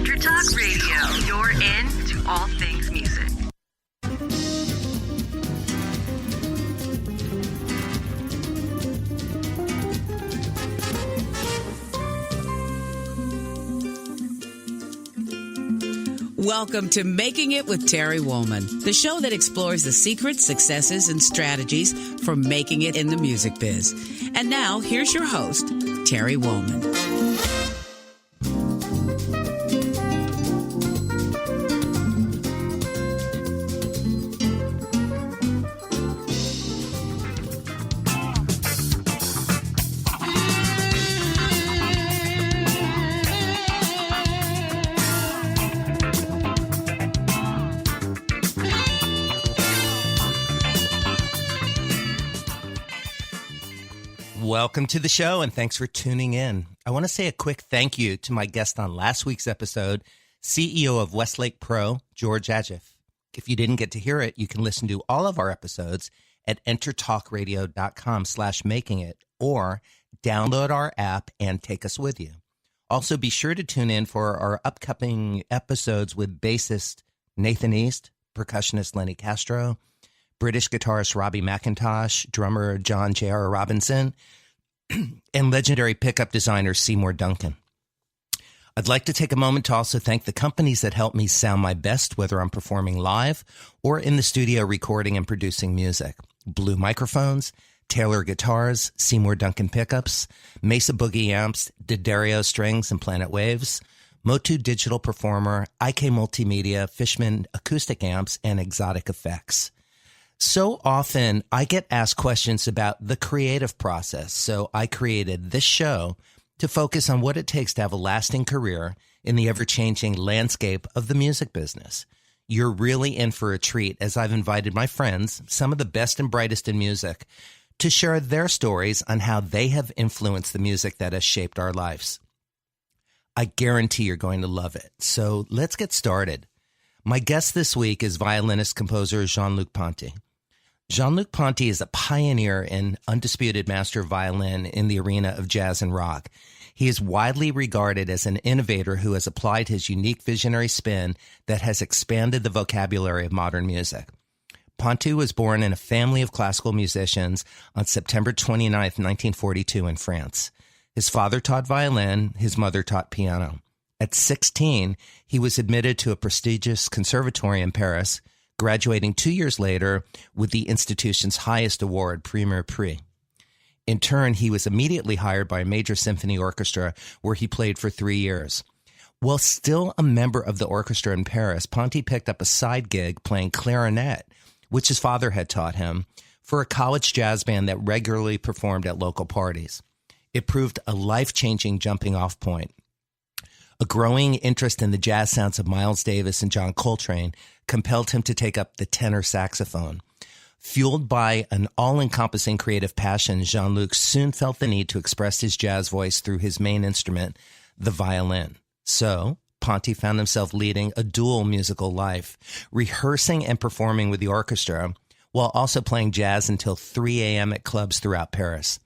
Talk Radio. You're in to all things music. Welcome to Making It with Terry Woolman, the show that explores the secrets, successes, and strategies for making it in the music biz. And now, here's your host, Terry Woolman. Welcome to the show, and thanks for tuning in. I want to say a quick thank you to my guest on last week's episode, CEO of Westlake Pro, George Adjef. If you didn't get to hear it, you can listen to all of our episodes at entertalkradio.com/makingit or download our app and take us with you. Also, be sure to tune in for our upcoming episodes with bassist Nathan East, percussionist Lenny Castro, British guitarist Robbie McIntosh, drummer John J.R. Robinson, and legendary pickup designer Seymour Duncan. I'd like to take a moment to also thank the companies that help me sound my best, whether I'm performing live or in the studio recording and producing music. Blue Microphones, Taylor Guitars, Seymour Duncan Pickups, Mesa Boogie Amps, D'Addario Strings and Planet Waves, Motu Digital Performer, IK Multimedia, Fishman Acoustic Amps, and Exotic Effects. So often I get asked questions about the creative process, so I created this show to focus on what it takes to have a lasting career in the ever-changing landscape of the music business. You're really in for a treat, as I've invited my friends, some of the best and brightest in music, to share their stories on how they have influenced the music that has shaped our lives. I guarantee you're going to love it. So let's get started. My guest this week is violinist-composer Jean-Luc Ponty. Jean-Luc Ponty is a pioneer and undisputed master of violin in the arena of jazz and rock. He is widely regarded as an innovator who has applied his unique visionary spin that has expanded the vocabulary of modern music. Ponty was born in a family of classical musicians on September 29, 1942 in France. His father taught violin, his mother taught piano. At 16, he was admitted to a prestigious conservatory in Paris, graduating 2 years later with the institution's highest award, Prix. In turn, he was immediately hired by a major symphony orchestra where he played for 3 years. While still a member of the orchestra in Paris, Ponty picked up a side gig playing clarinet, which his father had taught him, for a college jazz band that regularly performed at local parties. It proved a life-changing jumping-off point. A growing interest in the jazz sounds of Miles Davis and John Coltrane compelled him to take up the tenor saxophone. Fueled by an all-encompassing creative passion, Jean-Luc soon felt the need to express his jazz voice through his main instrument, the violin. So, Ponty found himself leading a dual musical life, rehearsing and performing with the orchestra, while also playing jazz until 3 a.m. at clubs throughout Paris.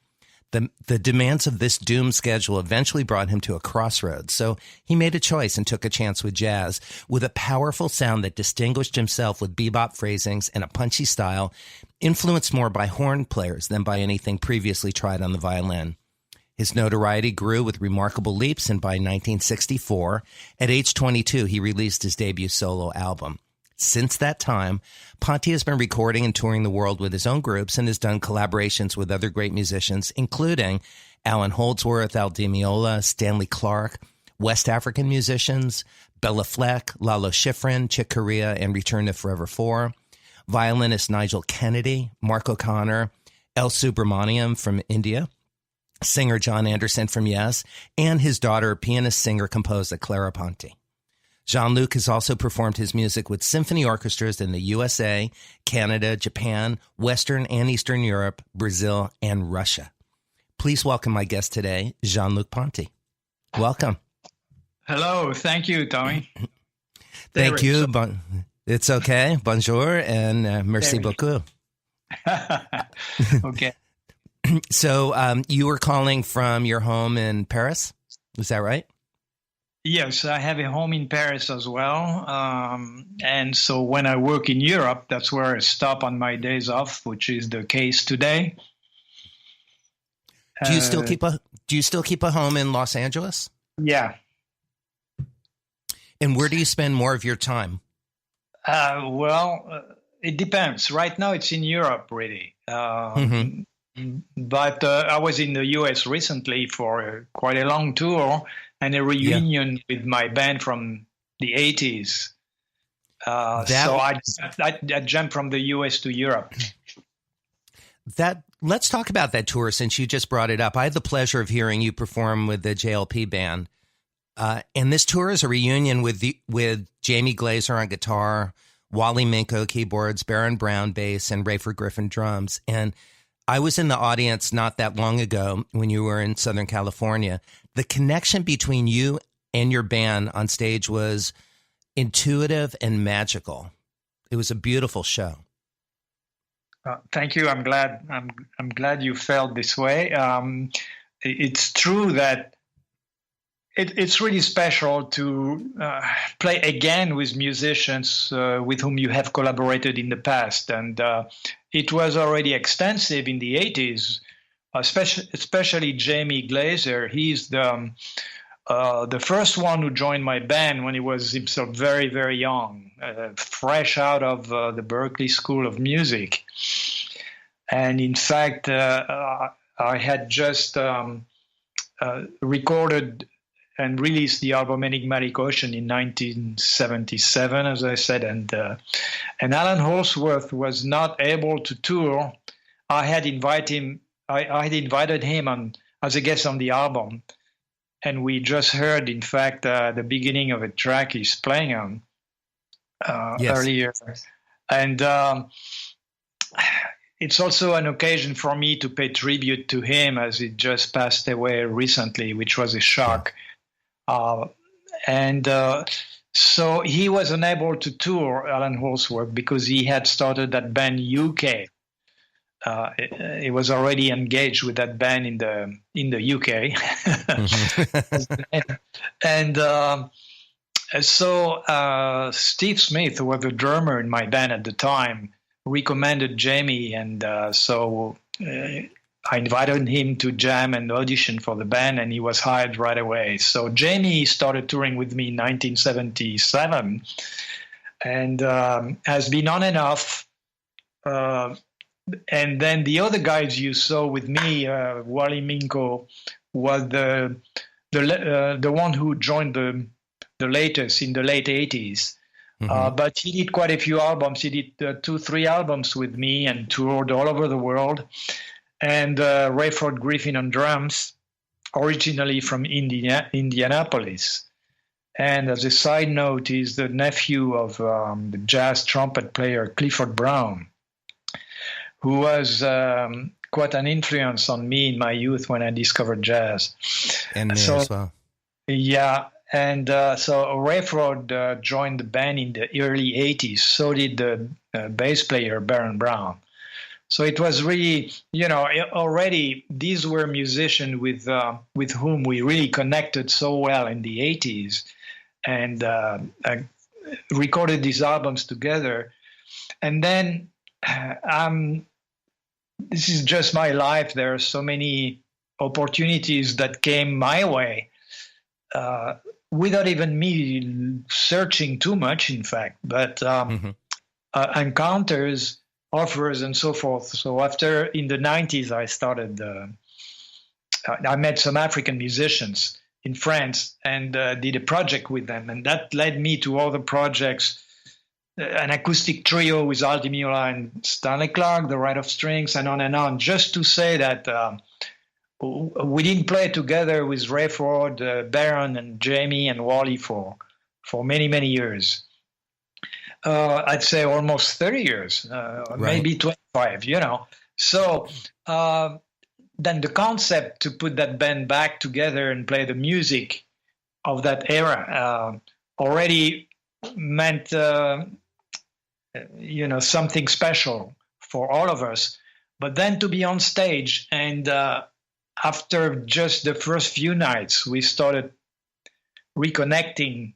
The demands of this doomed schedule eventually brought him to a crossroads, so he made a choice and took a chance with jazz, with a powerful sound that distinguished himself with bebop phrasings and a punchy style, influenced more by horn players than by anything previously tried on the violin. His notoriety grew with remarkable leaps, and by 1964, at age 22, he released his debut solo album. Since that time, Ponty has been recording and touring the world with his own groups and has done collaborations with other great musicians, including Alan Holdsworth, Al Di Meola, Stanley Clarke, West African musicians, Bella Fleck, Lalo Schifrin, Chick Corea, and Return to Forever 4, violinist Nigel Kennedy, Mark O'Connor, El Subramaniam from India, singer John Anderson from Yes, and his daughter, pianist, singer, composer Clara Ponty. Jean-Luc has also performed his music with symphony orchestras in the USA, Canada, Japan, Western and Eastern Europe, Brazil, and Russia. Please welcome my guest today, Jean-Luc Ponty. Welcome. Hello. Thank you, Tommy. Thank you. It's okay. Bonjour and merci beaucoup. Okay. So you were calling from your home in Paris? Is that right? Yes, I have a home in Paris as well. And so when I work in Europe, that's where I stop on my days off, which is the case today. Do you still keep a home in Los Angeles? Yeah. And where do you spend more of your time? It depends. Right now, it's in Europe, really. But I was in the US recently for quite a long tour and a reunion with my band from the 80s. So I jumped from the US to Europe. Let's talk about that tour since you just brought it up. I had the pleasure of hearing you perform with the JLP band. And this tour is a reunion with Jamie Glazer on guitar, Wally Minko keyboards, Baron Brown bass, and Rayford Griffin drums. And I was in the audience not that long ago when you were in Southern California. The connection between you and your band on stage was intuitive and magical. It was a beautiful show. Thank you. I'm glad you felt this way. It's true that it's really special to play again with musicians with whom you have collaborated in the past. And it was already extensive in the 80s, especially Jamie Glazer. He's the first one who joined my band when he was himself very, very young, fresh out of the Berklee School of Music. And in fact, I had just recorded and released the album Enigmatic Ocean in 1977, as I said, and Alan Holsworth was not able to tour. I had invited him on as a guest on the album, and we just heard, in fact, the beginning of a track he's playing on earlier, and it's also an occasion for me to pay tribute to him as he just passed away recently, which was a shock. So he was unable to tour, Alan Holsworth, because he had started that band UK. He was already engaged with that band in the UK. And so Steve Smith, who was the drummer in my band at the time, recommended Jamie, and so I invited him to jam and audition for the band, and he was hired right away. So Jamie started touring with me in 1977 and has been on and off. And then the other guys you saw with me, Wally Minko, was the one who joined the latest in the late 80s. But he did quite a few albums. He did 2-3 albums with me and toured all over the world. And Rayford Griffin on drums, originally from Indianapolis. And as a side note, he's the nephew of the jazz trumpet player Clifford Brown, who was quite an influence on me in my youth when I discovered jazz. And me as well. Yeah. And so Rayford joined the band in the early 80s. So did the bass player Baron Brown. So it was really, already these were musicians with whom we really connected so well in the 80s, and recorded these albums together. And then this is just my life. There are so many opportunities that came my way without even me searching too much, in fact, but encounters, offers, and so forth. So after, in the 90s, I met some African musicians in France and did a project with them. And that led me to other projects, an acoustic trio with Aldi Meola and Stanley Clarke, the Right of Strings, and on, just to say that we didn't play together with Rayford, Baron, and Jamie and Wally for many, many years. I'd say almost 30 years, right. Maybe 25, So then the concept to put that band back together and play the music of that era already meant, something special for all of us. But then to be on stage and after just the first few nights, we started reconnecting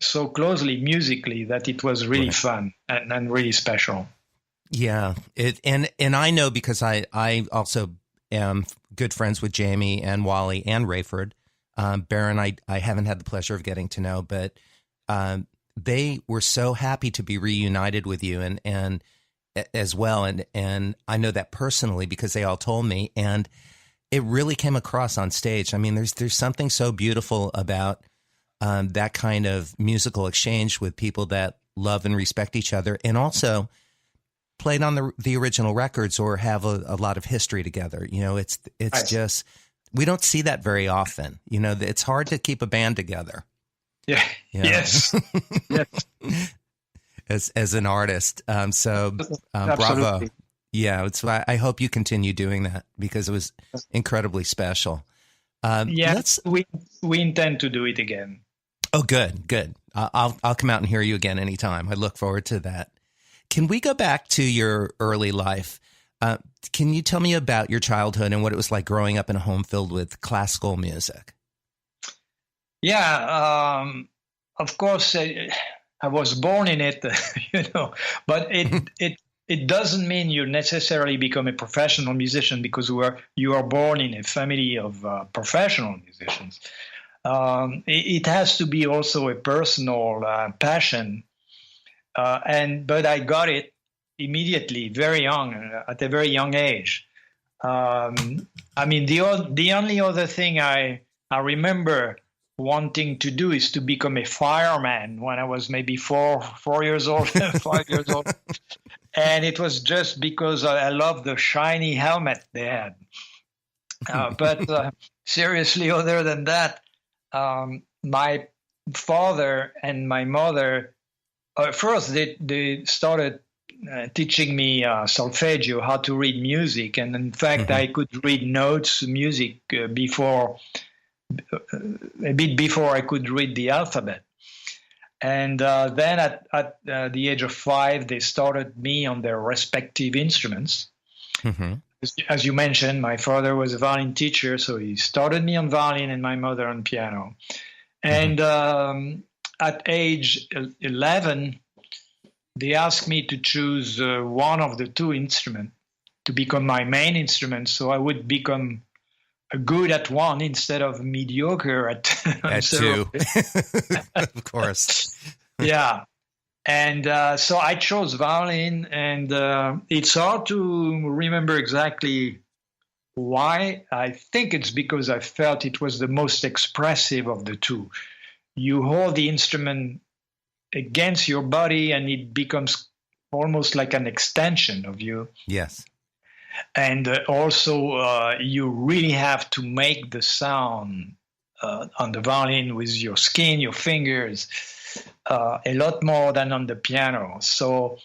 so closely musically that it was really fun and really special. Yeah. And I know because I also am good friends with Jamie and Wally and Rayford. Baron, I haven't had the pleasure of getting to know, but they were so happy to be reunited with you and as well. And I know that personally because they all told me, and it really came across on stage. I mean, there's something so beautiful about that kind of musical exchange with people that love and respect each other, and also played on the original records or have a lot of history together. You know, it's just, we don't see that very often. You know, it's hard to keep a band together. Yeah. You know? Yes. Yes. As an artist. So bravo. Yeah. I hope you continue doing that because it was incredibly special. We intend to do it again. Oh, good. I'll come out and hear you again anytime. I look forward to that. Can we go back to your early life? Can you tell me about your childhood and what it was like growing up in a home filled with classical music? Yeah, of course, I was born in it, but it doesn't mean you necessarily become a professional musician because you are born in a family of professional musicians. It has to be also a personal passion. But I got it immediately, very young, at a very young age. I mean, the only other thing I remember wanting to do is to become a fireman when I was maybe 4 years old, 5 years old. And it was just because I loved the shiny helmet they had. But seriously, other than that, my father and my mother, first, they started teaching me solfeggio, how to read music. And in fact, I could read notes, music, a bit before I could read the alphabet. And then at the age of 5, they started me on their respective instruments. Mm-hmm. As you mentioned, my father was a violin teacher, so he started me on violin and my mother on piano. And at age 11, they asked me to choose one of the two instruments to become my main instrument, so I would become good at one instead of mediocre at two. Of course. Yeah. And so I chose violin, and it's hard to remember exactly why. I think it's because I felt it was the most expressive of the two. You hold the instrument against your body and it becomes almost like an extension of you. Yes. And also you really have to make the sound on the violin with your skin, your fingers, a lot more than on the piano. So,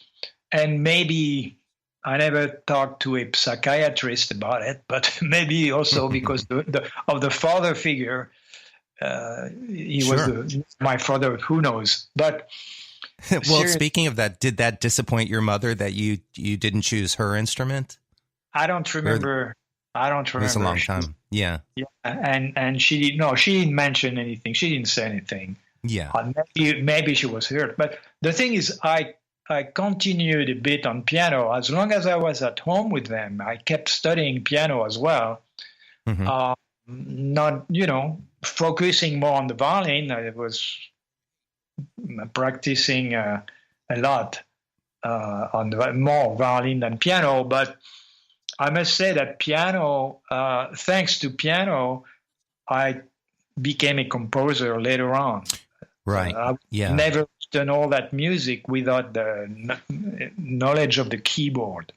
and maybe I never talked to a psychiatrist about it, but maybe also because of the father figure. He was my father, who knows? But well, speaking of that, did that disappoint your mother that you didn't choose her instrument? I don't remember. It was a long time. Yeah. Yeah, and she didn't mention anything. She didn't say anything. Yeah. Maybe she was hurt. But the thing is, I continued a bit on piano as long as I was at home with them. I kept studying piano as well. Mm-hmm. Not, focusing more on the violin. I was practicing a lot on more violin than piano. But I must say that piano, thanks to piano, I became a composer later on. Right. I never done all that music without the knowledge of the keyboard.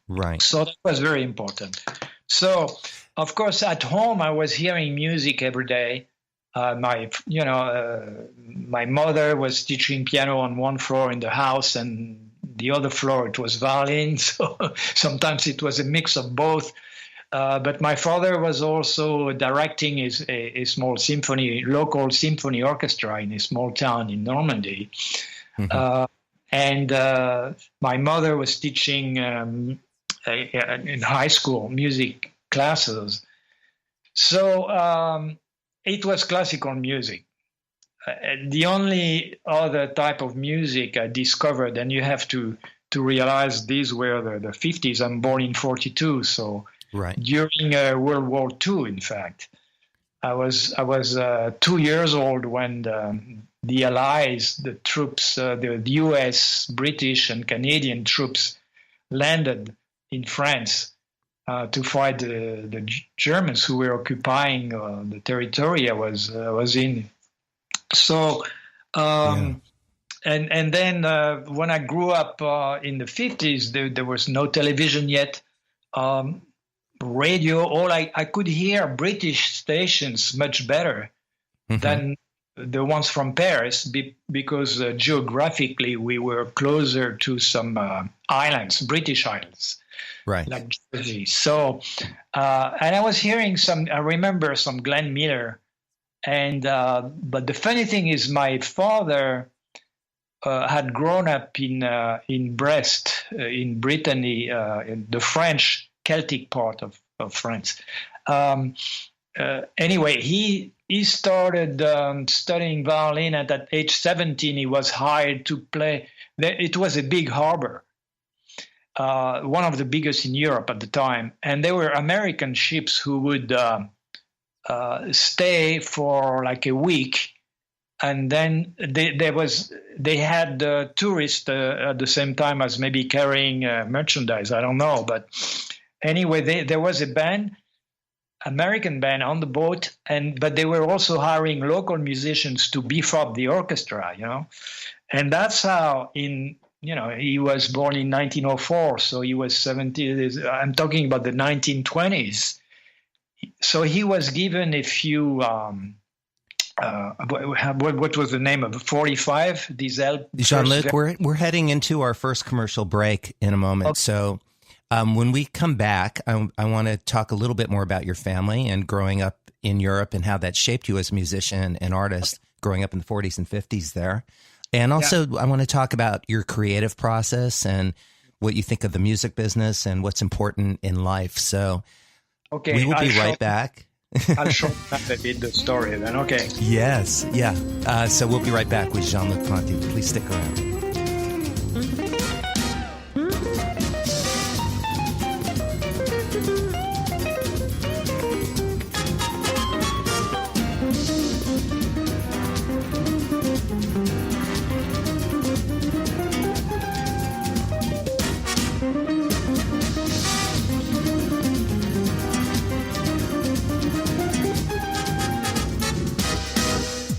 Right. So that was very important. So, of course, at home I was hearing music every day. My mother was teaching piano on one floor in the house, and the other floor it was violin. So sometimes it was a mix of both. But my father was also directing a small local symphony orchestra in a small town in Normandy. Mm-hmm. And my mother was teaching in high school music classes. So it was classical music. the only other type of music I discovered, and you have to realize these were the 50s. I'm born in 42, so during World War II, in fact. I was 2 years old when the Allies, the troops, the US, British, and Canadian troops landed in France to fight the Germans who were occupying the territory I was in. So, and then when I grew up in the 50s, there was no television yet. Radio, all I could hear British stations much better than the ones from Paris because geographically we were closer to some islands, British islands, like Jersey. So, and I was hearing I remember some Glenn Miller, and but the funny thing is my father had grown up in Brest, in Brittany, in the French Celtic part of France. Anyway, he started studying violin, and at age 17 he was hired to play. It was a big harbor, one of the biggest in Europe at the time, and there were American ships who would stay for like a week, and then they had tourists at the same time as maybe carrying merchandise. I don't know, but anyway, there was a band, American band on the boat, but they were also hiring local musicians to beef up the orchestra, and that's how he was born in 1904, so he was 70. I'm talking about the 1920s. So he was given a few. What was the name of it? 45 diesel. Jean-Luc, we're heading into our first commercial break in a moment, okay. So. When we come back, I want to talk a little bit more about your family and growing up in Europe and how that shaped you as a musician and artist growing up in the 40s and 50s there. And also, I want to talk about your creative process and what you think of the music business and what's important in life. So we will be right back. I'll shorten up a bit the story then, okay. Yes, yeah. So we'll be right back with Jean-Luc Ponty. Please stick around.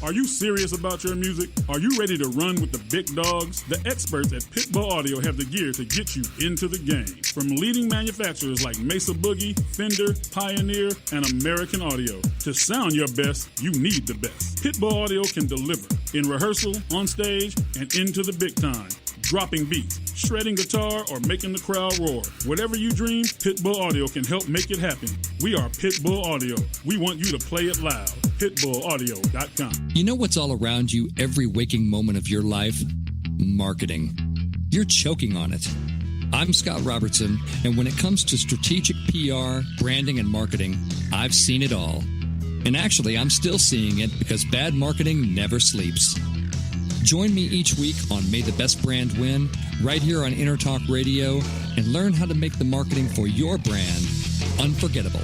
Are you serious about your music? Are you ready to run with the big dogs? The experts at Pitbull Audio have the gear to get you into the game. From leading manufacturers like Mesa Boogie, Fender, Pioneer, and American Audio. To sound your best, you need the best. Pitbull Audio can deliver in rehearsal, on stage, and into the big time. Dropping beats, shredding guitar, or making the crowd roar. Whatever you dream, Pitbull Audio can help make it happen. We are Pitbull Audio. We want you to play it loud. PitbullAudio.com. You know what's all around you every waking moment of your life? Marketing. You're choking on it. I'm Scott Robertson, and when it comes to strategic PR, branding, and marketing, I've seen it all. And actually, I'm still seeing it because bad marketing never sleeps. Join me each week on May the Best Brand Win, right here on Intertalk Radio, and learn how to make the marketing for your brand unforgettable.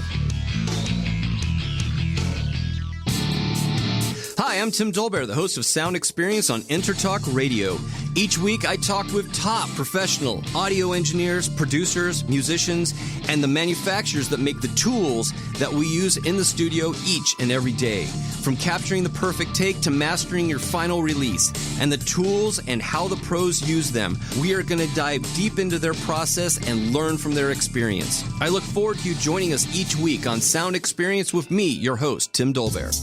Hi, I'm Tim Dolbear, the host of Sound Experience on Intertalk Radio. Each week, I talk with top professional audio engineers, producers, musicians, and the manufacturers that make the tools that we use in the studio each and every day. From capturing the perfect take to mastering your final release, and the tools and how the pros use them, we are going to dive deep into their process and learn from their experience. I look forward to you joining us each week on Sound Experience with me, your host, Tim Dolbear.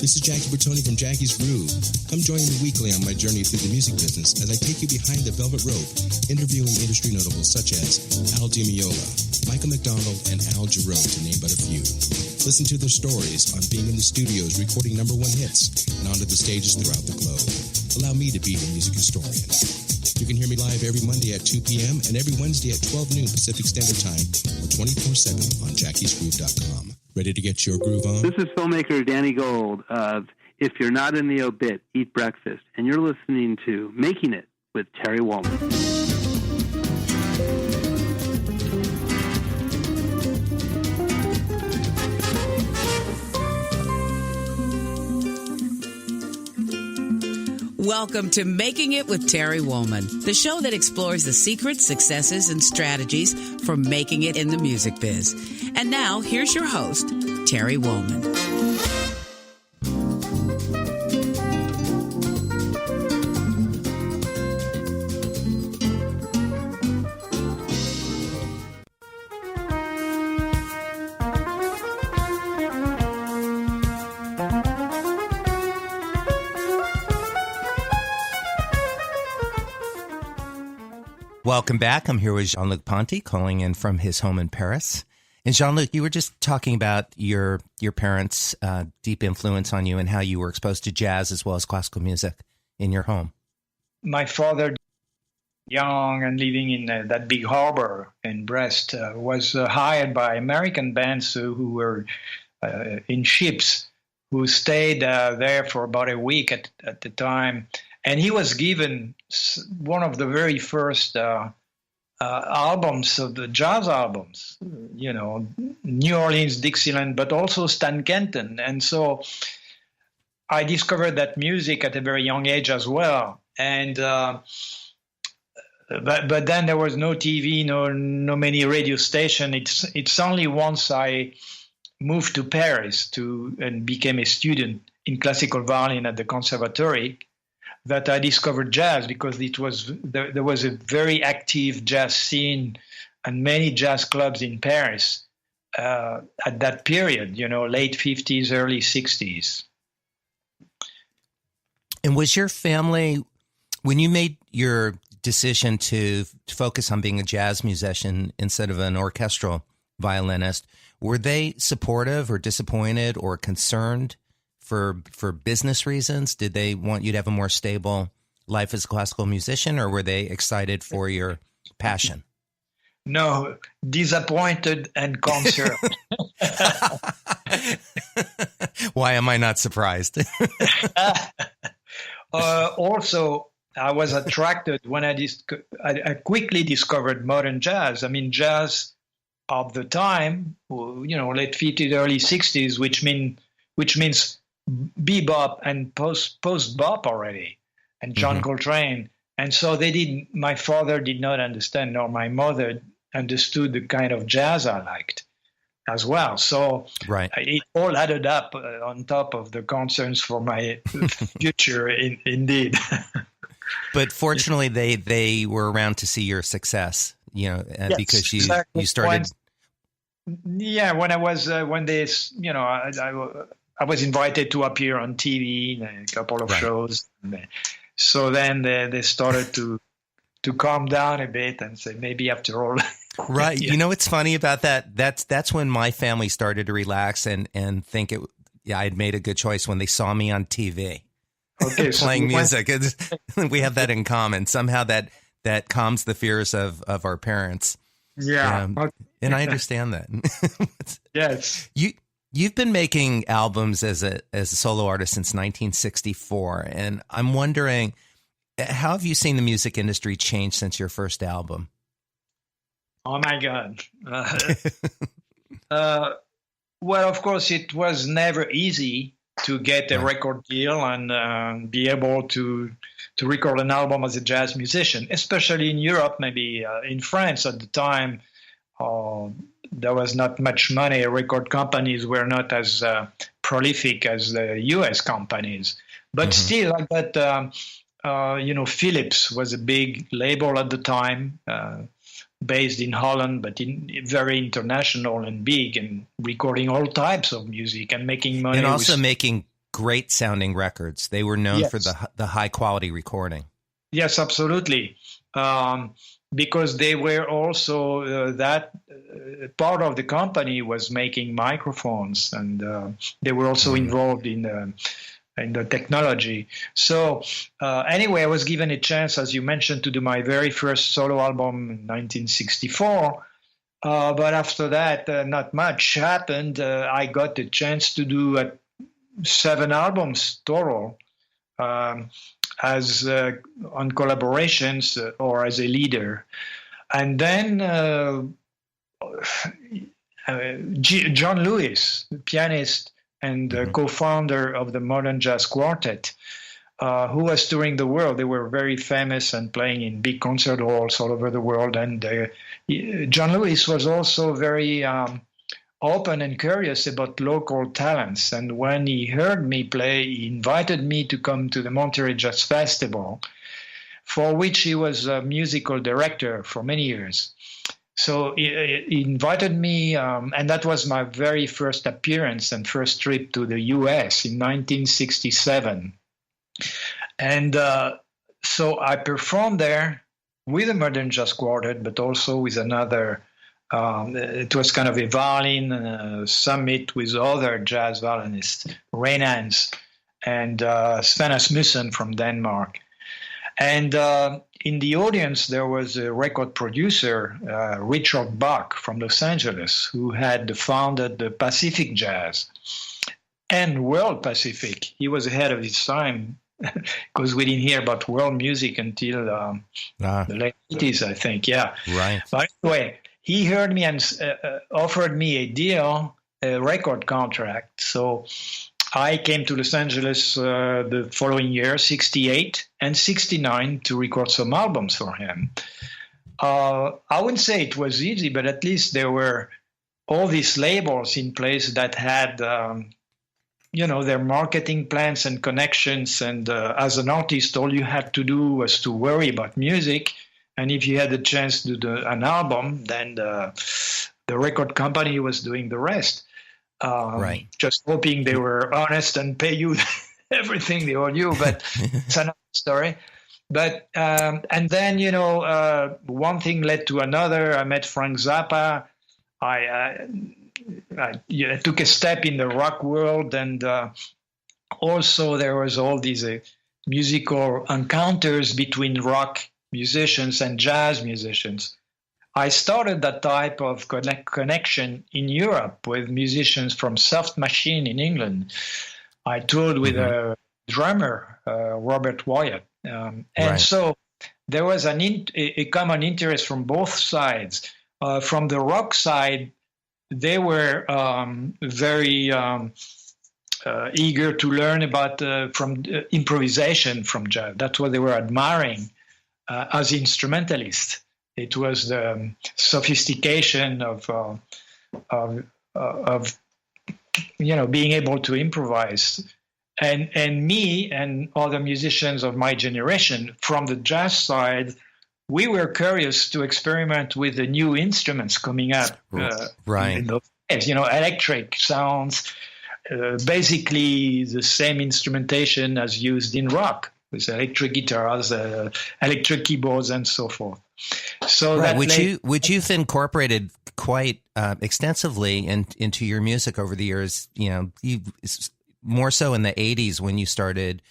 This is Jackie Bertoni from Jackie's Groove. Come join me weekly on my journey through the music business as I take you behind the velvet rope, interviewing industry notables such as Al Di Meola, Michael McDonald, and Al Jarreau, to name but a few. Listen to their stories on being in the studios recording #1 hits and onto the stages throughout the globe. Allow me to be your music historian. You can hear me live every Monday at 2 p.m. and every Wednesday at 12 noon Pacific Standard Time or 24/7 on jackiesgroove.com. Ready to get your groove on? This is filmmaker Danny Gold of If you're not in the obit, eat breakfast. And you're listening to Making It with Terry Wollman. Welcome to Making It with Terry Wollman, the show that explores the secrets, successes, and strategies for making it in the music biz. And now, here's your host, Terry Wollman. Welcome back. I'm here with Jean-Luc Ponty, calling in from his home in Paris. And Jean-Luc, you were just talking about your parents' deep influence on you and how you were exposed to jazz as well as classical music in your home. My father, young and living in that big harbor in Brest, was hired by American bands who were in ships, who stayed there for about a week at the time. And he was given one of the very first albums of the jazz albums, New Orleans, Dixieland, but also Stan Kenton. And so I discovered that music at a very young age as well. And but then there was no TV, no many radio station. It's only once I moved to Paris and became a student in classical violin at the conservatory that I discovered jazz, because there was a very active jazz scene and many jazz clubs in Paris at that period, late 50s, early 60s. And was your family, when you made your decision to focus on being a jazz musician instead of an orchestral violinist, were they supportive or disappointed or concerned for business reasons? Did they want you to have a more stable life as a classical musician, or were they excited for your passion? No, disappointed and concerned. Why am I not surprised? Also, I was attracted when I quickly discovered modern jazz. I mean, jazz of the time, late 50s, early 60s, which means bebop and post-bop already, and John Coltrane. And so my father did not understand, nor my mother understood the kind of jazz I liked as well. So it all added up on top of the concerns for my future, indeed. But fortunately, they were around to see your success, yes, because you started. When I was, I was invited to appear on TV in a couple of shows. So then they started to calm down a bit and say, maybe after all. Right. Yeah. It's funny about that. That's when my family started to relax and think I had made a good choice when they saw me on TV playing music. We have that in common. Somehow that calms the fears of our parents. Yeah. And I understand that. Yes. You've been making albums as a solo artist since 1964, and I'm wondering, how have you seen the music industry change since your first album? Oh my God! Well, of course, it was never easy to get a record deal and be able to record an album as a jazz musician, especially in Europe, maybe in France at the time. There was not much money. Record companies were not as prolific as the U.S. companies. But still, I got, Philips was a big label at the time, based in Holland, but very international and big, and recording all types of music and making money. And also making great sounding records. They were known for the high quality recording. Yes, absolutely. Because they were also that part of the company was making microphones, and they were also involved in the technology. So anyway, I was given a chance, as you mentioned, to do my very first solo album in 1964. But after that, not much happened. I got the chance to do 7 albums total, as on collaborations or as a leader. And then John Lewis, pianist and co-founder of the Modern Jazz Quartet, who was touring the world. They were very famous and playing in big concert halls all over the world. And John Lewis was also very open and curious about local talents. And when he heard me play, he invited me to come to the Monterey Jazz Festival, for which he was a musical director for many years. So he invited me, and that was my very first appearance and first trip to the U.S. in 1967. And so I performed there with a Modern Jazz Quartet, but also with another. It was kind of a violin summit with other jazz violinists, Reynans and Sven Asmussen from Denmark. And in the audience, there was a record producer, Richard Bach from Los Angeles, who had founded the Pacific Jazz and World Pacific. He was ahead of his time because we didn't hear about world music until the late 80s, I think. Yeah. Right. But anyway, he heard me and offered me a deal, a record contract. So I came to Los Angeles the following year, 68 and 69, to record some albums for him. I wouldn't say it was easy, but at least there were all these labels in place that had, their marketing plans and connections. And as an artist, all you had to do was to worry about music. And if you had the chance to do an album, then the record company was doing the rest. Right. Just hoping they were honest and pay you everything they owe you, but it's another story. But and then one thing led to another. I met Frank Zappa. I took a step in the rock world, and also there was all these musical encounters between rock musicians and jazz musicians. I started that type of connection in Europe with musicians from Soft Machine in England. I toured with a drummer, Robert Wyatt. And so there was a common interest from both sides. From the rock side, they were very eager to learn about from improvisation from jazz. That's what they were admiring as instrumentalists. It was the sophistication of being able to improvise, and me and other musicians of my generation from the jazz side, we were curious to experiment with the new instruments coming up. In those days, electric sounds, basically the same instrumentation as used in rock, with electric guitars, electric keyboards, and so forth. So which you've incorporated quite extensively into your music over the years. You more so in the 80s when you started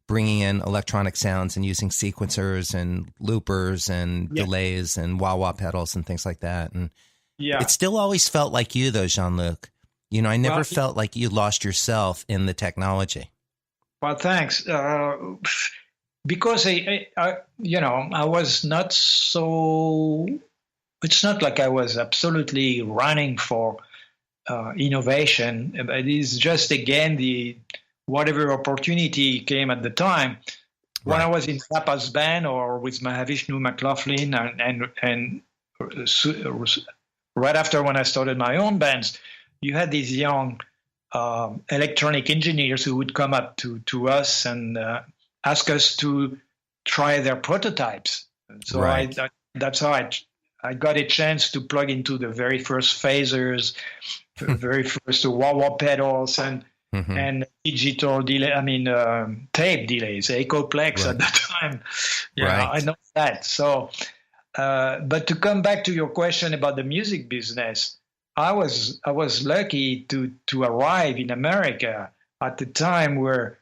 bringing in electronic sounds and using sequencers and loopers and delays and wah-wah pedals and things like that. And it still always felt like you, though, Jean-Luc. I never felt like you lost yourself in the technology. Well, thanks. Because I was not so. It's not like I was absolutely running for innovation. It is just again whatever opportunity came at the time. When I was in Zappa's band or with Mahavishnu McLaughlin, and right after when I started my own bands, you had these young electronic engineers who would come up to us and ask us to try their prototypes. So that's how I got a chance to plug into the very first phasers, the very first wah-wah pedals and digital delay. Tape delays, Echoplex at the time. I know that. So, but to come back to your question about the music business, I was lucky to arrive in America at the time where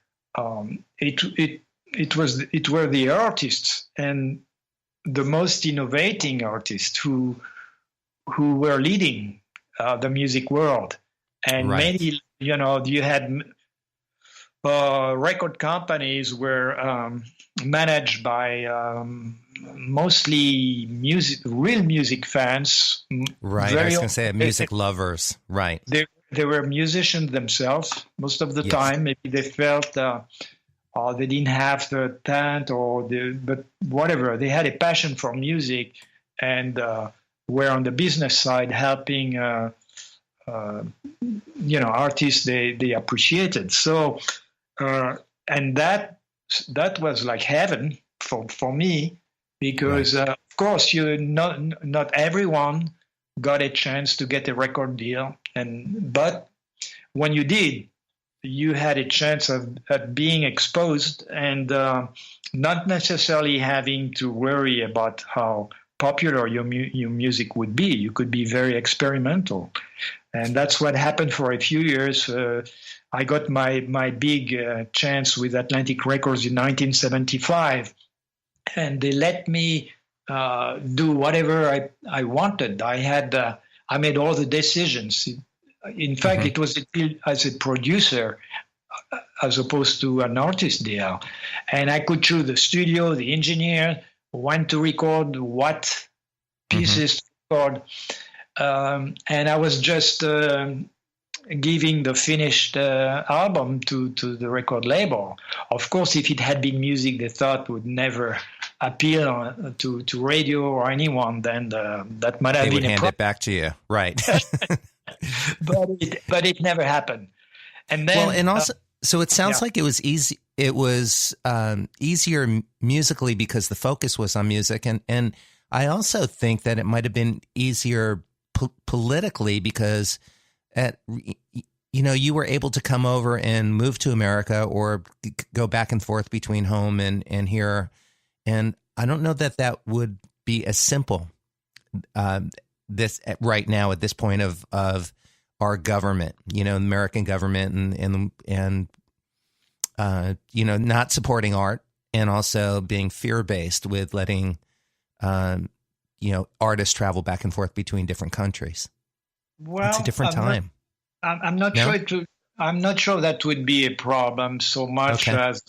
it were the artists and the most innovating artists who were leading the music world, and many, you had record companies were managed by mostly real music fans. Right. I was going to say music lovers. Right. They were musicians themselves most of the time. Maybe they felt they didn't have the talent but whatever. They had a passion for music and were on the business side helping, artists they appreciated. So, and that was like heaven for me, because of course not everyone got a chance to get a record deal, but when you did, you had a chance of being exposed and not necessarily having to worry about how popular your music would be. You could be very experimental, and that's what happened for a few years. I got my big chance with Atlantic Records in 1975, and they let me do whatever I wanted. I made all the decisions. In fact, it was as a producer as opposed to an artist deal, and I could choose the studio, the engineer, when to record, what pieces to record, and I was just giving the finished album to the record label. Of course, if it had been music they thought would never appeal to radio or anyone, then that might have been a problem. They would hand it back to you, right? but it never happened. And then, well, and also, so it sounds like it was easy. It was easier musically because the focus was on music, and I also think that it might have been easier politically because you were able to come over and move to America or go back and forth between home and here, and I don't know that would be as simple this right now at this point of our government, American government, and not supporting art, and also being fear-based with letting, artists travel back and forth between different countries. Well, it's a different time. I'm not sure. I'm not sure that would be a problem so much as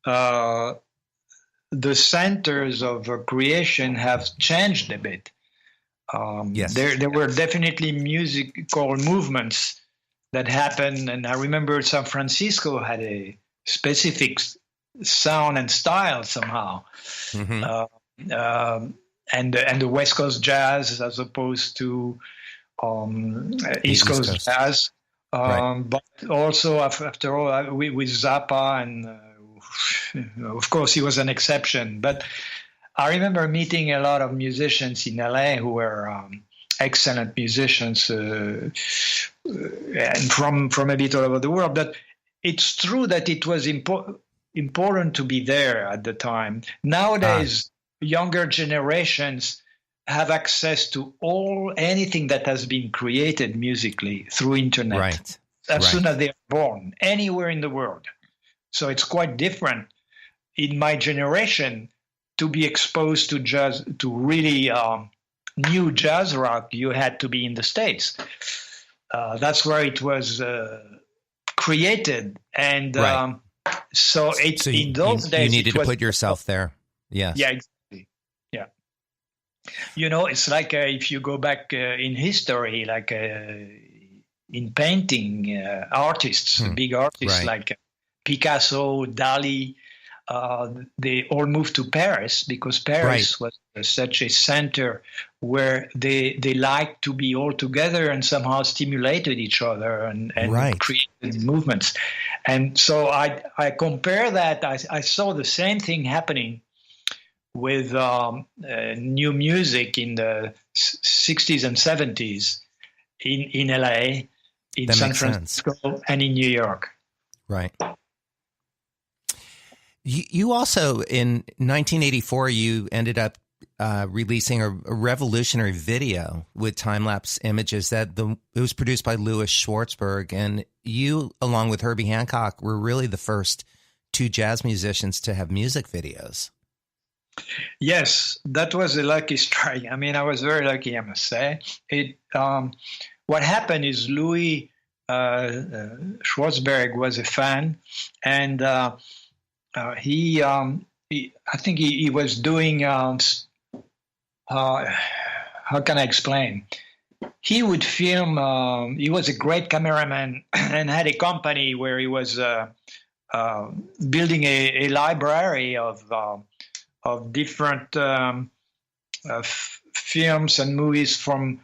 the centers of creation have changed a bit. Yes. There were definitely musical movements that happened, and I remember San Francisco had a specific sound and style somehow, and the West Coast jazz as opposed to East Coast jazz, but also after all with Zappa, and of course he was an exception. But I remember meeting a lot of musicians in LA who were excellent musicians, and from a bit all over the world. But it's true that it was important to be there at the time. Nowadays, younger generations have access to anything that has been created musically through internet as soon as they are born, anywhere in the world. So it's quite different. In my generation, to be exposed to jazz, to really new jazz rock, you had to be in the States. That's where it was created, and so in those days you needed to put yourself there. Yes. Yeah, exactly. Yeah. It's like if you go back in history, like in painting, artists, big artists like Picasso, Dali. They all moved to Paris because Paris was such a center where they liked to be all together and somehow stimulated each other and created movements. And so I compare that. I saw the same thing happening with new music in the 60s and 70s in LA, in San Francisco, and in New York. Right. You also, in 1984, you ended up releasing a revolutionary video with time-lapse images it was produced by Louis Schwartzberg, and you, along with Herbie Hancock, were really the first two jazz musicians to have music videos. Yes, that was a lucky strike. I mean, I was very lucky, I must say. What happened is Louis Schwartzberg was a fan, and he I think he was doing, how can I explain? He would film, he was a great cameraman and had a company where he was building a library of different films and movies from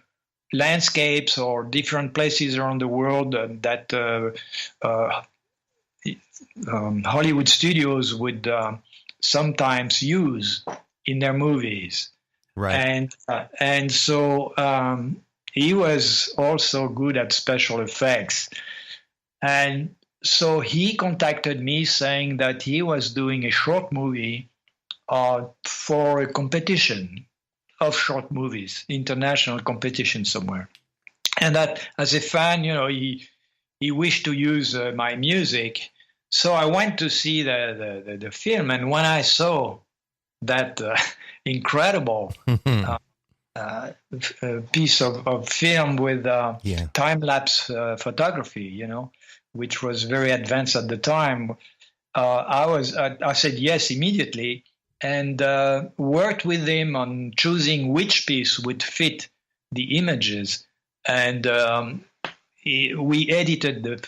landscapes or different places around the world that Hollywood studios would sometimes use in their movies. Right. And so he was also good at special effects. And so he contacted me saying that he was doing a short movie for a competition of short movies, international competition somewhere. And that as a fan, he wished to use my music. So I went to see the film, and when I saw that incredible piece of film with time-lapse photography, which was very advanced at the time, I said yes immediately, and worked with him on choosing which piece would fit the images, and we edited the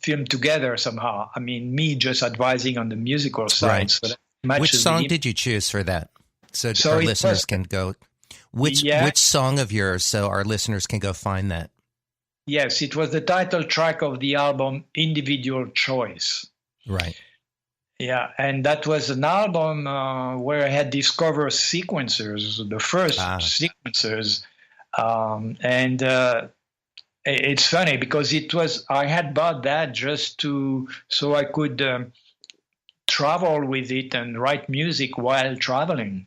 film together somehow. I mean, me just advising on the musical side. Right. So that which song did you choose for that? So our listeners can go. Which song of yours, so our listeners can go find that? Yes, it was the title track of the album Individual Choice. Right. Yeah, and that was an album where I had discovered sequencers, the first sequencers, and it's funny because I had bought that just so I could travel with it and write music while traveling,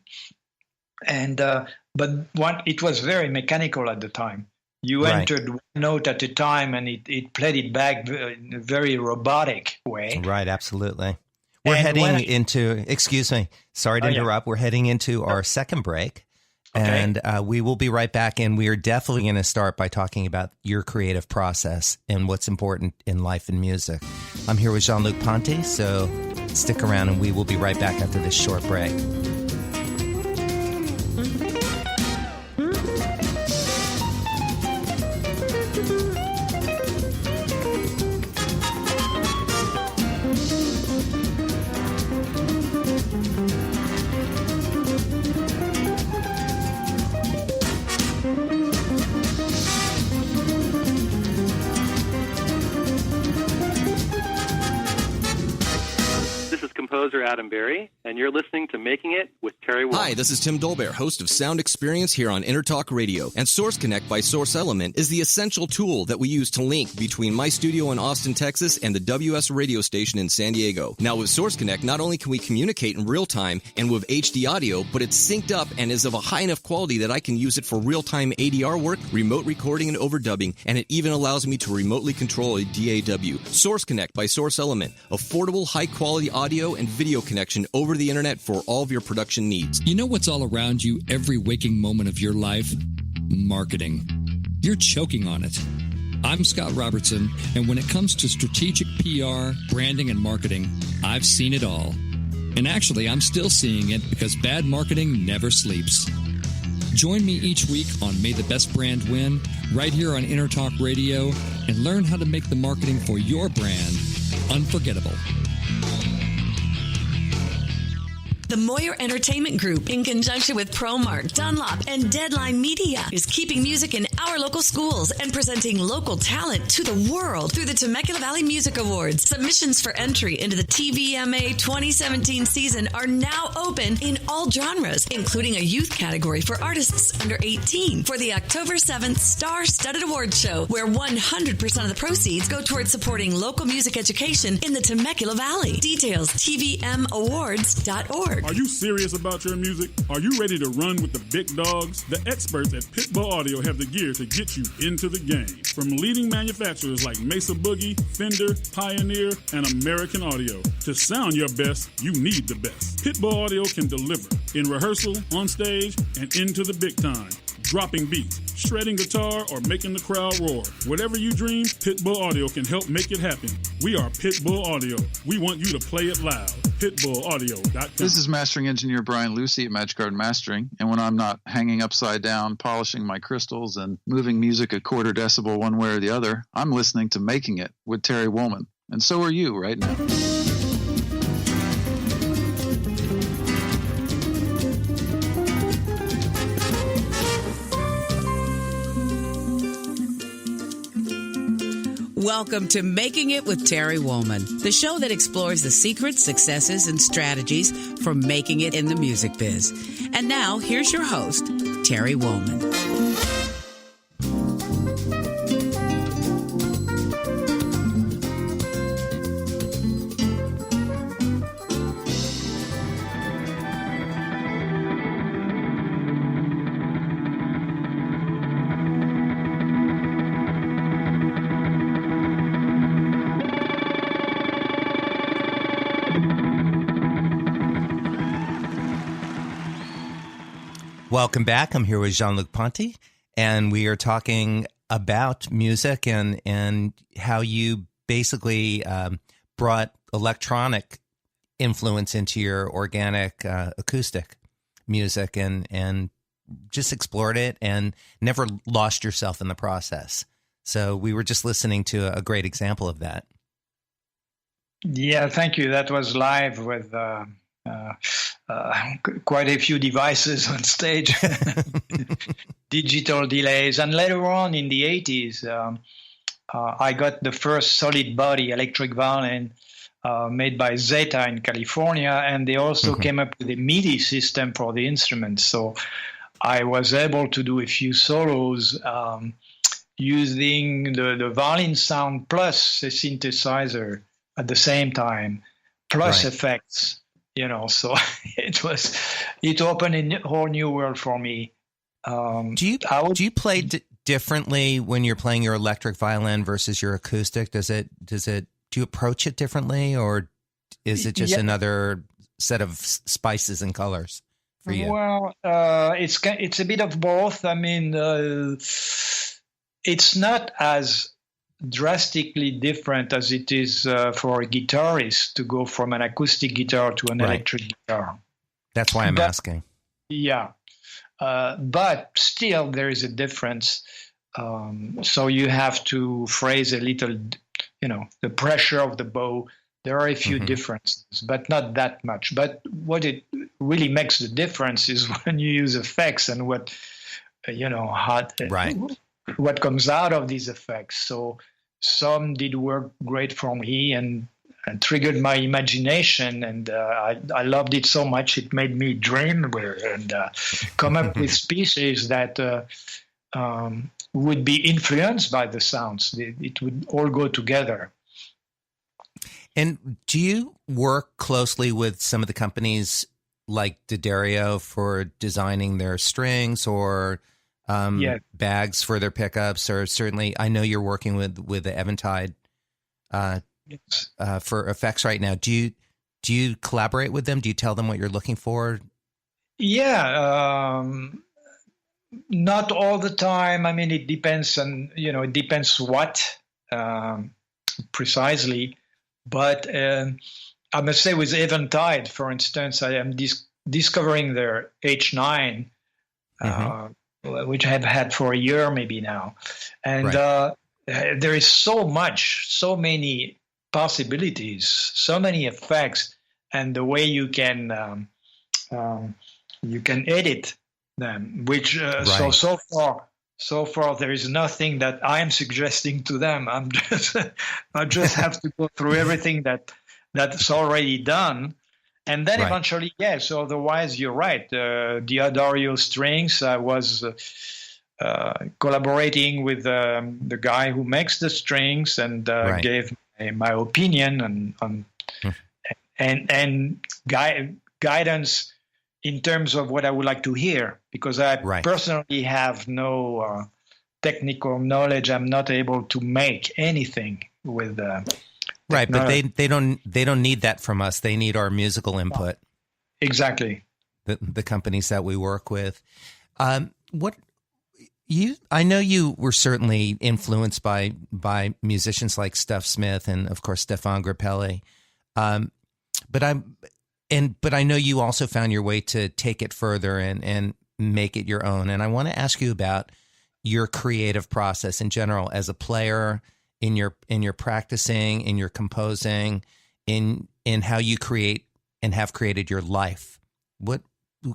and but it was very mechanical at the time. You entered one note at a time, and it played it back in a very robotic way. Right, absolutely. We're heading into, excuse me, sorry to interrupt. We're heading into our second break, and we will be right back. And we are definitely going to start by talking about your creative process and what's important in life and music. I'm here with Jean-Luc Ponty, so stick around, and we will be right back after this short break. Adam Berry, and you're listening to Making It with Terry Wolf. Hi, this is Tim Dolbear, host of Sound Experience here on Intertalk Radio. And Source Connect by Source Element is the essential tool that we use to link between my studio in Austin, Texas, and the WS radio station in San Diego. Now, with Source Connect, not only can we communicate in real time and with HD audio, but it's synced up and is of a high enough quality that I can use it for real-time ADR work, remote recording, and overdubbing, and it even allows me to remotely control a DAW. Source Connect by Source Element. Affordable, high-quality audio and video connection over the internet for all of your production needs. You know what's all around you every waking moment of your life? Marketing. You're choking on it. I'm Scott Robertson, and when it comes to strategic PR, branding, and marketing, I've seen it all. And actually, I'm still seeing it because bad marketing never sleeps. Join me each week on May the Best Brand Win, right here on Intertalk Radio, and learn how to make the marketing for your brand unforgettable. The Moyer Entertainment Group, in conjunction with ProMark, Dunlop, and Deadline Media, is keeping music in our local schools and presenting local talent to the world through the Temecula Valley Music Awards. Submissions for entry into the TVMA 2017 season are now open in all genres, including a youth category for artists under 18 for the October 7th Star-Studded Awards Show, where 100% of the proceeds go towards supporting local music education in the Temecula Valley. Details, tvmawards.org. Are you serious about your music? Are you ready to run with the big dogs? The experts at Pitbull Audio have the gear to get you into the game. From leading manufacturers like Mesa Boogie, Fender, Pioneer, and American Audio. To sound your best, you need the best. Pitbull Audio can deliver in rehearsal, on stage, and into the big time. Dropping beats, shredding guitar, or making the crowd roar. Whatever you dream, Pitbull Audio can help make it happen. We are Pitbull Audio. We want you to play it loud. PitbullAudio.com. This is mastering engineer Brian Lucy at Magic Garden Mastering, and when I'm not hanging upside down, polishing my crystals, and moving music a quarter decibel one way or the other, I'm listening to Making It with Terry Woolman. And so are you right now. Welcome to Making It with Terry Woolman, the show that explores the secrets, successes, and strategies for making it in the music biz. And now, here's your host, Terry Woolman. Welcome back. I'm here with Jean-Luc Ponty, and we are talking about music and how you basically brought electronic influence into your organic acoustic music and just explored it and never lost yourself in the process. So we were just listening to a great example of that. Yeah, thank you. That was live with quite a few devices on stage, digital delays. And later on in the 80s, I got the first solid body electric violin made by Zeta in California, and they also came up with a MIDI system for the instrument. So I was able to do a few solos using the violin sound plus a synthesizer at the same time, plus effects. You know, so it opened a whole new world for me. Do you play differently when you're playing your electric violin versus your acoustic? Do you approach it differently, or is it just another set of spices and colors for you? Well, it's a bit of both. I mean, it's not as drastically different as it is for a guitarist to go from an acoustic guitar to an electric guitar. That's why I'm asking. Yeah. But still there is a difference. So you have to phrase a little, the pressure of the bow. There are a few differences, but not that much. But what it really makes the difference is when you use effects and what comes out of these effects. So some did work great for me and triggered my imagination, and I loved it so much it made me dream and come up with pieces that would be influenced by the sounds. It would all go together. And do you work closely with some of the companies like D'Addario for designing their strings or bags for their pickups? Or certainly, I know you're working with the Eventide for effects right now. Do you collaborate with them? Do you tell them what you're looking for? Yeah, not all the time. I mean, it depends on it depends what precisely. But I must say, with Eventide, for instance, I am discovering their H9, which I have had for a year maybe now. And there is so many possibilities, so many effects, and the way you can edit them, which so far there is nothing that I am suggesting to them. I just have to go through everything that's already done. And then eventually, yes, otherwise you're right. The D'Addario strings, I was collaborating with the guy who makes the strings and gave my opinion and guidance in terms of what I would like to hear, because I personally have no technical knowledge. I'm not able to make anything with but they don't need that from us. They need our musical input. Exactly. The companies that we work with. What I know you were certainly influenced by musicians like Stuff Smith and of course Stéphane Grappelli, but I know you also found your way to take it further and make it your own. And I want to ask you about your creative process in general as a player, in your practicing, in your composing, in how you create and have created your life.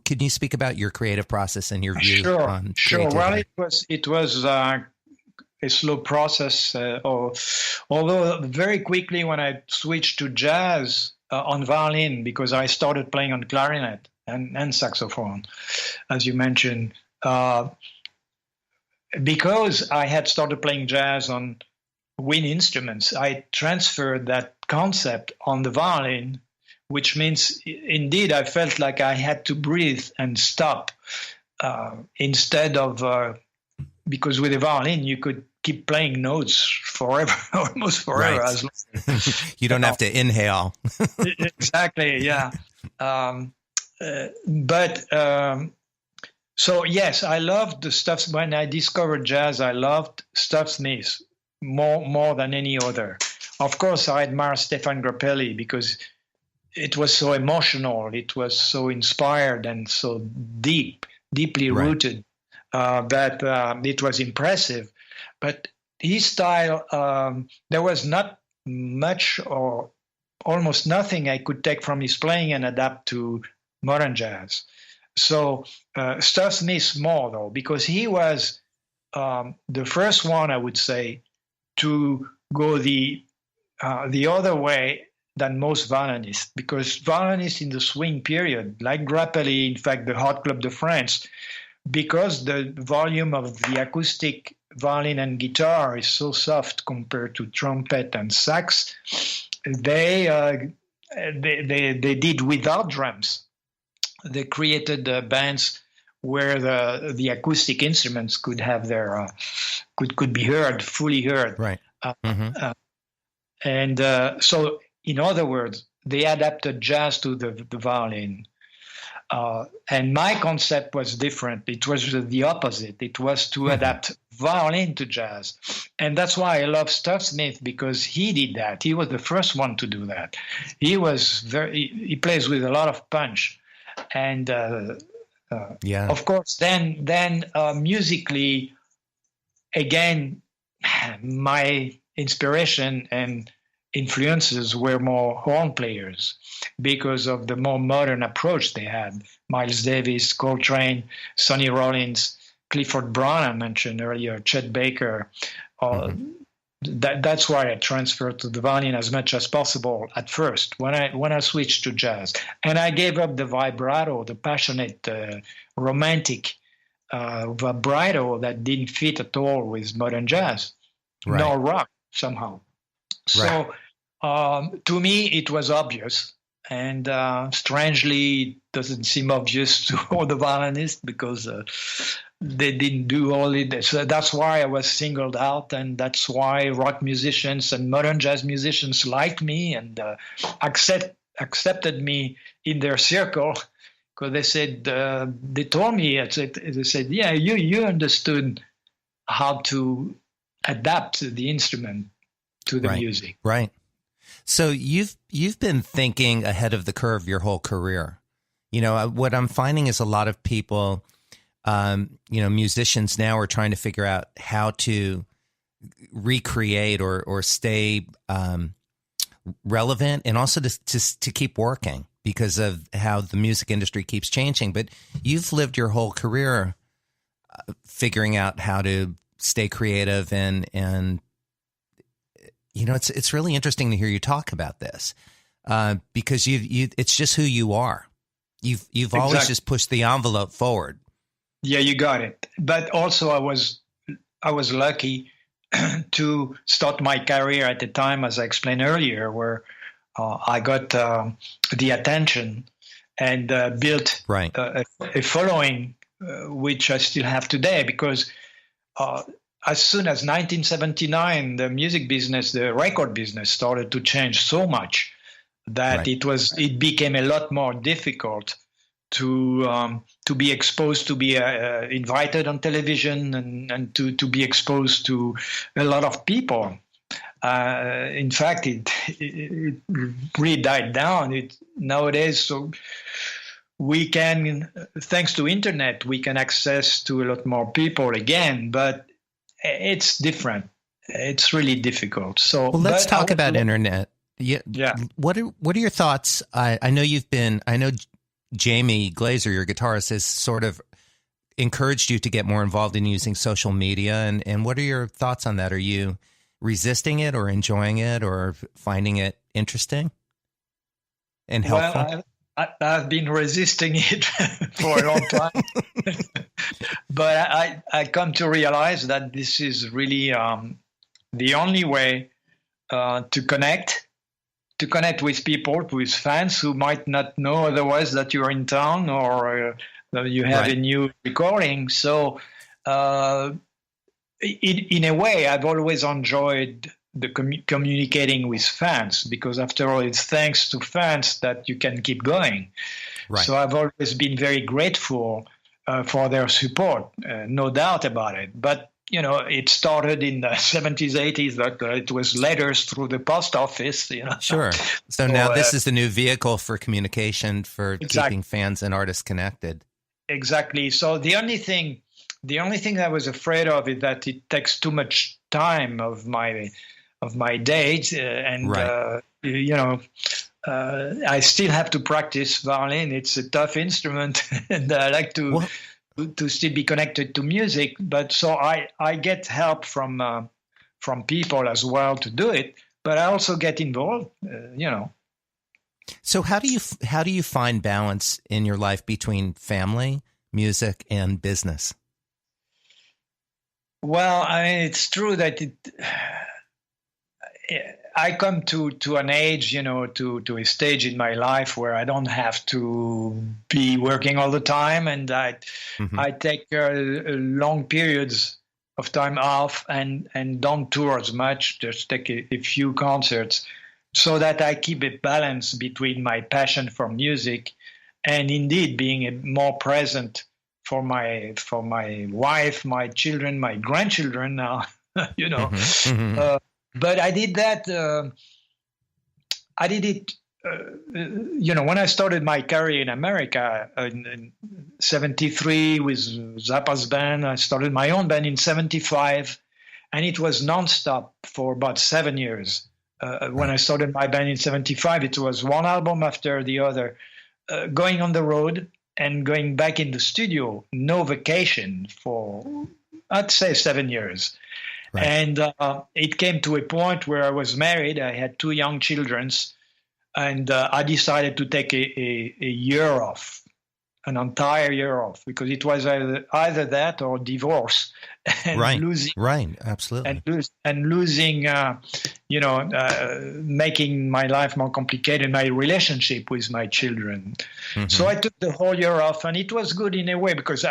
Can you speak about your creative process and your view on creativity? Well, it was a slow process, although very quickly when I switched to jazz on violin, because I started playing on clarinet and saxophone, as you mentioned, because I had started playing jazz on wind instruments, I transferred that concept on the violin, which means, indeed, I felt like I had to breathe and stop instead of, because with the violin, you could keep playing notes forever, almost forever. Right. As you don't have to inhale. Exactly, yeah. So, yes, I loved the stuff. When I discovered jazz, I loved Stuff Smith more than any other. Of course, I admire Stéphane Grappelli because it was so emotional, it was so inspired and so deeply rooted that it was impressive. But his style, there was not much or almost nothing I could take from his playing and adapt to modern jazz. So Stuff Smith more, though, because he was the first one, I would say, to go the other way than most violinists, because violinists in the swing period, like Grappelli, in fact, the Hot Club de France, because the volume of the acoustic violin and guitar is so soft compared to trumpet and sax, they did without drums. They created bands where the acoustic instruments could have their could be heard, fully heard. Right. So, in other words, they adapted jazz to the violin. And my concept was different. It was the opposite. It was to adapt violin to jazz. And that's why I love Stuff Smith, because he did that. He was the first one to do that. He plays with a lot of punch. And of course, then musically, again, my inspiration and influences were more horn players because of the more modern approach they had. Miles Davis, Coltrane, Sonny Rollins, Clifford Brown, I mentioned earlier, Chet Baker. That's why I transferred to the violin as much as possible at first when I switched to jazz. And I gave up the vibrato, the passionate, romantic vibrato that didn't fit at all with modern jazz, nor rock somehow. So to me, it was obvious. And strangely, it doesn't seem obvious to all the violinists because they didn't do all it. So that's why I was singled out, and that's why rock musicians and modern jazz musicians liked me and accepted me in their circle, because they said, they told me, they said, yeah, you understood how to adapt the instrument to the music. Right. So you've been thinking ahead of the curve your whole career. You know, what I'm finding is a lot of people, musicians now are trying to figure out how to recreate or stay relevant, and also to keep working because of how the music industry keeps changing. But you've lived your whole career figuring out how to stay creative, and you know, it's really interesting to hear you talk about this because it's just who you are. You've always just pushed the envelope forward. Yeah, you got it. But also, I was lucky to start my career at the time, as I explained earlier, where I got the attention and built a following, which I still have today, because as soon as 1979, the music business, the record business, started to change so much that it became a lot more difficult to be exposed, to be invited on television, and to be exposed to a lot of people. In fact, it really died down. Nowadays, so we can, thanks to internet, we can access to a lot more people again, but it's different. It's really difficult. So let's talk about internet. Yeah. What are your thoughts? I know Jamie Glazer, your guitarist, has sort of encouraged you to get more involved in using social media. And what are your thoughts on that? Are you resisting it or enjoying it or finding it interesting and helpful? Well, I've been resisting it for a long time. But I come to realize that this is really the only way to connect with people, with fans who might not know otherwise that you're in town or you have a new recording. So in a way, I've always enjoyed the communicating with fans, because after all, it's thanks to fans that you can keep going. Right. So I've always been very grateful for their support, no doubt about it. But it started in the 70s, 80s, that it was letters through the post office. Sure. So now this is the new vehicle for communication, for keeping fans and artists connected. Exactly. So the only thing I was afraid of is that it takes too much time of my days, and I still have to practice violin. It's a tough instrument, and I like to still be connected to music. But so I get help from people as well to do it. But I also get involved. So how do you find balance in your life between family, music, and business? Well, I mean, it's true that I come to an age, to a stage in my life where I don't have to be working all the time, and I take long periods of time off and don't tour as much, just take a few concerts, so that I keep a balance between my passion for music and indeed being more present for my wife, my children, my grandchildren now, but I did that. I did it, when I started my career in America in 73 with Zappa's band. I started my own band in 75, and it was nonstop for about 7 years. When I started my band in 75, it was one album after the other, going on the road and going back in the studio, no vacation for, I'd say, 7 years. Right. And it came to a point where I was married. I had 2 young children, and I decided to take a year off, an entire year off, because it was either that or divorce. And absolutely. And losing, making my life more complicated, my relationship with my children. Mm-hmm. So I took the whole year off, and it was good in a way, because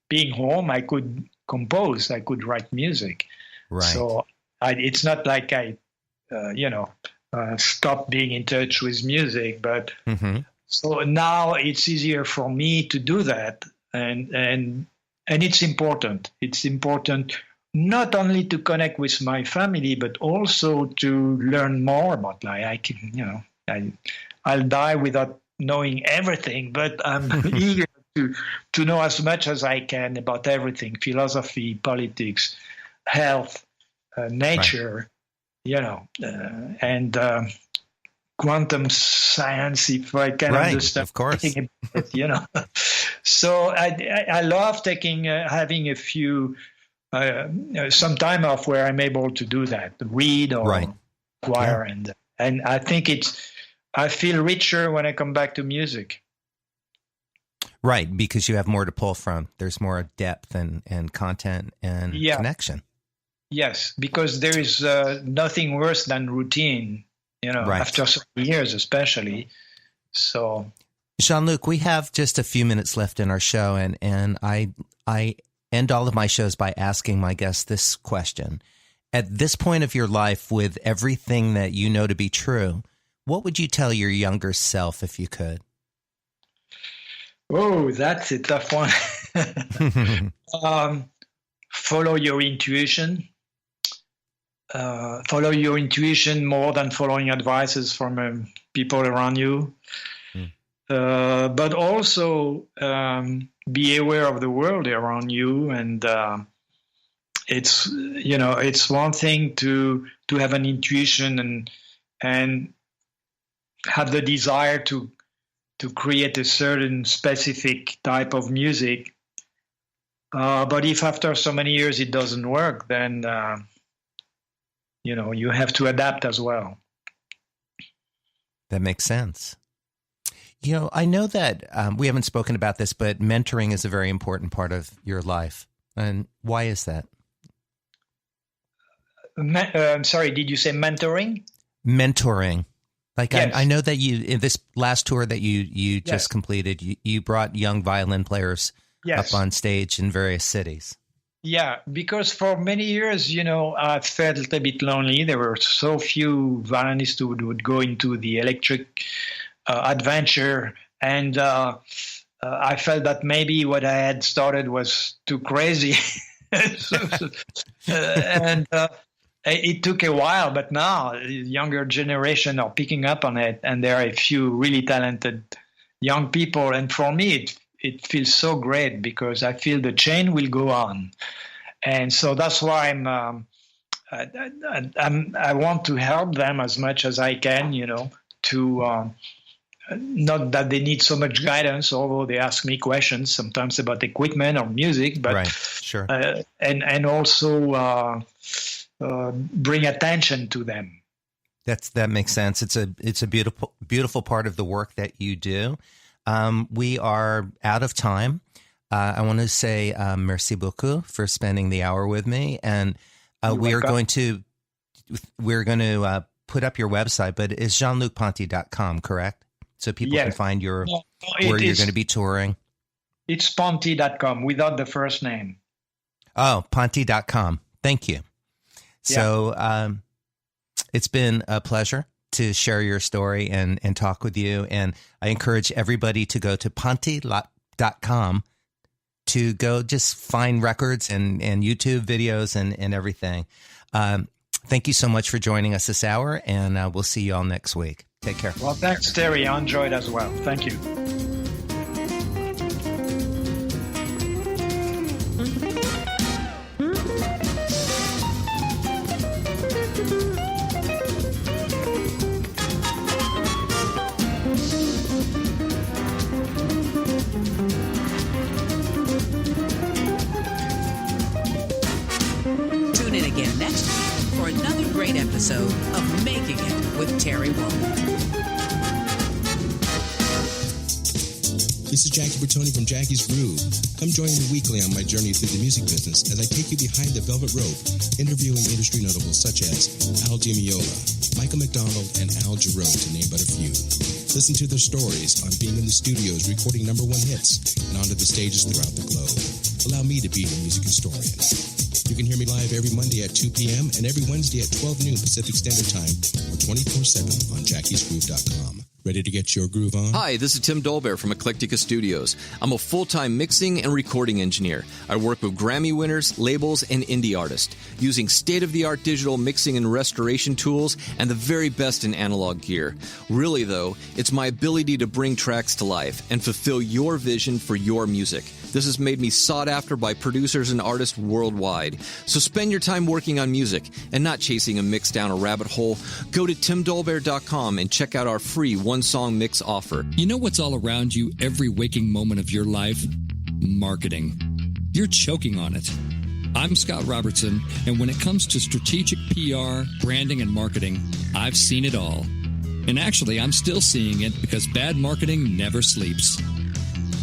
being home, I could compose, I could write music. Right. So it's not like I, stopped being in touch with music, but so now it's easier for me to do that, and it's important. It's important not only to connect with my family, but also to learn more about life. I'll die without knowing everything, but I'm eager to know as much as I can about everything: philosophy, politics, health, nature, and quantum science, if I can understand. Of course. So I love having a few, some time off where I'm able to do that, read or choir, and I think I feel richer when I come back to music. Right, because you have more to pull from. There's more depth and content and connection. Yes, because there is nothing worse than routine, after so many years especially. So, Jean-Luc, we have just a few minutes left in our show, and I end all of my shows by asking my guests this question. At this point of your life, with everything that you know to be true, what would you tell your younger self if you could? Oh, that's a tough one. Follow your intuition. Follow your intuition more than following advices from people around you. But also be aware of the world around you. And it's one thing to have an intuition and have the desire to create a certain specific type of music. But if after so many years it doesn't work, then, you have to adapt as well. That makes sense. I know that we haven't spoken about this, but mentoring is a very important part of your life. And why is that? I'm sorry, did you say mentoring? Mentoring. Like, yes. I know that in this last tour that you just yes. completed, you brought young violin players yes. up on stage in various cities. Yeah, because for many years, I felt a bit lonely. There were so few violinists who would go into the electric adventure. And I felt that maybe what I had started was too crazy. It took a while, but now the younger generation are picking up on it, and there are a few really talented young people. And for me, it feels so great because I feel the chain will go on, and so that's why I want to help them as much as I can. To not that they need so much guidance, although they ask me questions sometimes about equipment or music, but right. Sure. And also. Bring attention to them. That makes sense. It's a beautiful part of the work that you do. We are out of time. I want to say merci beaucoup for spending the hour with me, and we're going to put up your website, but it's jeanlucponty.com, correct? So people can find where you're going to be touring. It's ponty.com without the first name. Oh, ponty.com. Thank you. So it's been a pleasure to share your story and talk with you. And I encourage everybody to go to ponty.com to go just find records and YouTube videos and everything. Thank you so much for joining us this hour, and we'll see you all next week. Take care. Well, thanks, Terry. I enjoyed as well. Thank you. Tune in again next week for another great episode of Making It with Terry Wollman. This is Jackie Bertoni from Jackie's Groove. Come join me weekly on my journey through the music business as I take you behind the velvet rope, interviewing industry notables such as Al Di Meola, Michael McDonald, and Al Jarreau, to name but a few. Listen to their stories on being in the studios recording #1 hits and onto the stages throughout the globe. Allow me to be your music historian. You can hear me live every Monday at 2 p.m. and every Wednesday at 12 noon Pacific Standard Time or 24/7 on jackiesgroove.com. Ready to get your groove on? Hi, this is Tim Dolbear from Eclectica Studios. I'm a full-time mixing and recording engineer. I work with Grammy winners, labels, and indie artists, using state-of-the-art digital mixing and restoration tools and the very best in analog gear. Really, though, it's my ability to bring tracks to life and fulfill your vision for your music. This has made me sought after by producers and artists worldwide. So spend your time working on music and not chasing a mix down a rabbit hole. Go to timdolbear.com and check out our free one-song mix offer. You know what's all around you every waking moment of your life? Marketing. You're choking on it. I'm Scott Robertson, and when it comes to strategic PR, branding, and marketing, I've seen it all. And actually, I'm still seeing it because bad marketing never sleeps.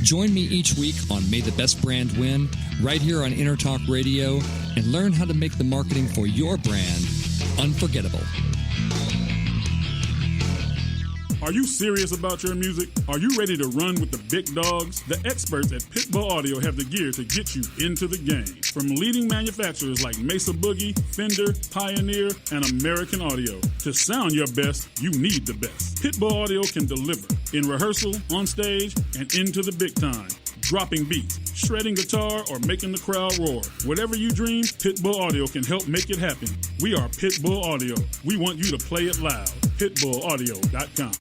Join me each week on May the Best Brand Win, right here on Intertalk Radio, and learn how to make the marketing for your brand unforgettable. Are you serious about your music? Are you ready to run with the big dogs? The experts at Pitbull Audio have the gear to get you into the game. From leading manufacturers like Mesa Boogie, Fender, Pioneer, and American Audio. To sound your best, you need the best. Pitbull Audio can deliver in rehearsal, on stage, and into the big time. Dropping beats, shredding guitar, or making the crowd roar. Whatever you dream, Pitbull Audio can help make it happen. We are Pitbull Audio. We want you to play it loud. PitbullAudio.com.